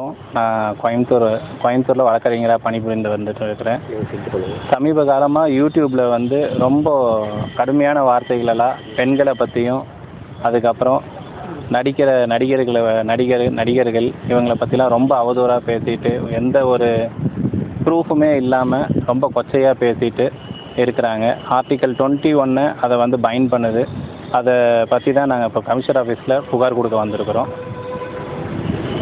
வணக்கம். நான் கோயம்புத்தூரில் வழக்கறிஞராக பணிபுரிந்து வந்துட்டு இருக்கிறேன். சமீப காலமாக யூடியூப்பில் வந்து ரொம்ப கடுமையான வார்த்தைகளெல்லாம் பெண்களை பற்றியும், அதுக்கப்புறம் நடிகர்கள் இவங்களை பற்றிலாம் ரொம்ப அவதூறாக பேசிட்டு, எந்த ஒரு ப்ரூஃபுமே இல்லாமல் ரொம்ப கொச்சையாக பேசிட்டு இருக்கிறாங்க. ஆர்டிக்கல் 21 அதை வந்து பைண்ட் பண்ணுது. அதை பற்றி தான் நாங்கள் இப்போ கமிஷனர் ஆஃபீஸில் புகார் கொடுக்க வந்திருக்கிறோம்.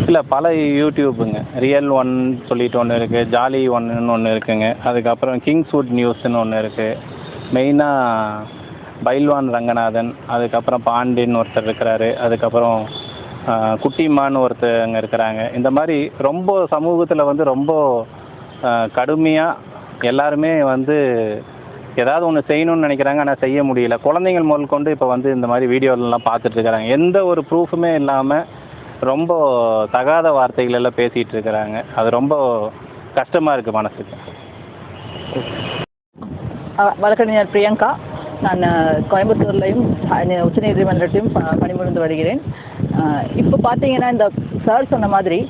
இல்லை, பல யூடியூப்புங்க, ரியல் ஒன் சொல்லிட்டு ஒன்று இருக்குது, ஜாலி ஒன்றுன்னு ஒன்று இருக்குங்க, அதுக்கப்புறம் கிங்ஸ்வுட் நியூஸ்ன்னு ஒன்று இருக்குது, மெயினாக பைல்வான் ரங்கநாதன், அதுக்கப்புறம் பாண்டின்னு ஒருத்தர் இருக்கிறாரு, அதுக்கப்புறம் குட்டிமான்னு ஒருத்தங்க இருக்கிறாங்க. இந்த மாதிரி ரொம்ப சமூகத்தில் வந்து ரொம்ப கடுமையாக எல்லாருமே வந்து ஏதாவது ஒன்று செய்யணும்னு நினைக்கிறாங்க, ஆனால் செய்ய முடியல. குழந்தைங்கள் முதல் கொண்டு இப்போ வந்து இந்த மாதிரி வீடியோலெலாம் பார்த்துட்ருக்குறாங்க. எந்த ஒரு ப்ரூஃபுமே இல்லாமல் ரொம்ப தகாத வார்த்தைகள் எல்லாம் பேசிகிட்டு இருக்கிறாங்க. அது ரொம்ப கஷ்டமாக இருக்குது மனசுக்கு. வழக்கறிஞர் பிரியங்கா. நான் கோயம்புத்தூர்லையும் உச்சநீதிமன்றத்தையும் பணிபுரிந்து வருகிறேன். இப்போ பார்த்தீங்கன்னா, இந்த சார் சொன்ன மாதிரி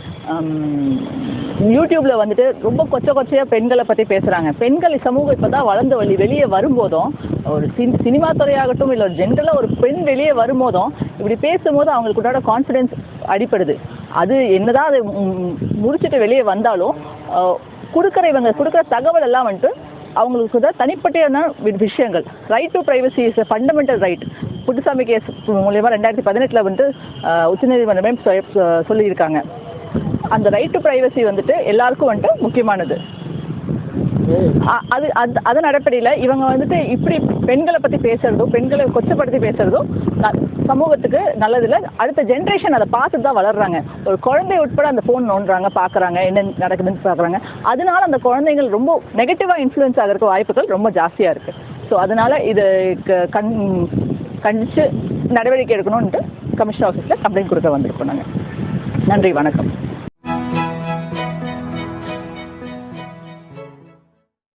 யூடியூப்பில் வந்துட்டு ரொம்ப கொச்சையாக பெண்களை பற்றி பேசுகிறாங்க. பெண்கள் சமூகம் இப்போ தான் வளர்ந்து வெளியே வரும்போதும், ஒரு சினிமா துறையாகட்டும், இல்லை ஜென்ரலாக ஒரு பெண் வெளியே வரும்போதும் இப்படி பேசும்போது அவங்களுக்கு உண்டான கான்ஃபிடென்ஸ் அடிப்படுது. அது என்னதான் அது முடிச்சுட்டு வெளியே வந்தாலும் இவங்க கொடுக்குற தகவல் எல்லாம் வந்துட்டு அவங்களுக்கு தான் தனிப்பட்ட விஷயங்கள். Right to privacy is a fundamental right. Puttaswamy case மூலயமா 2018 வந்து உச்சநீதிமன்றமே சொல்லியிருக்காங்க. அந்த ரைட் டு ப்ரைவசி வந்துட்டு எல்லாருக்கும் வந்துட்டு முக்கியமானது. அதன் அடிப்படையில் இவங்க வந்துட்டு இப்படி பெண்களை பற்றி பேசுறதும், பெண்களை கொச்சப்படுத்தி பேசுறதும் சமூகத்துக்கு நல்லதில்லை. அடுத்த ஜென்ரேஷன் அதை பார்த்து தான் வளர்றாங்க. ஒரு குழந்தை உட்பட அந்த ஃபோன் நோண்டுறாங்க, பார்க்குறாங்க, என்ன நடக்குதுன்னு பார்க்குறாங்க. அதனால அந்த குழந்தைகள் ரொம்ப நெகட்டிவாக இன்ஃப்ளூயன்ஸ் ஆகிறதுக்கு வாய்ப்புகள் ரொம்ப ஜாஸ்தியாக இருக்குது. ஸோ அதனால் இது கண்டித்து நடவடிக்கை எடுக்கணும்ன்ட்டு கமிஷனர் ஆஃபீஸில் கம்ப்ளைண்ட் கொடுக்க வந்திருக்கோம் நாங்கள். நன்றி, வணக்கம்.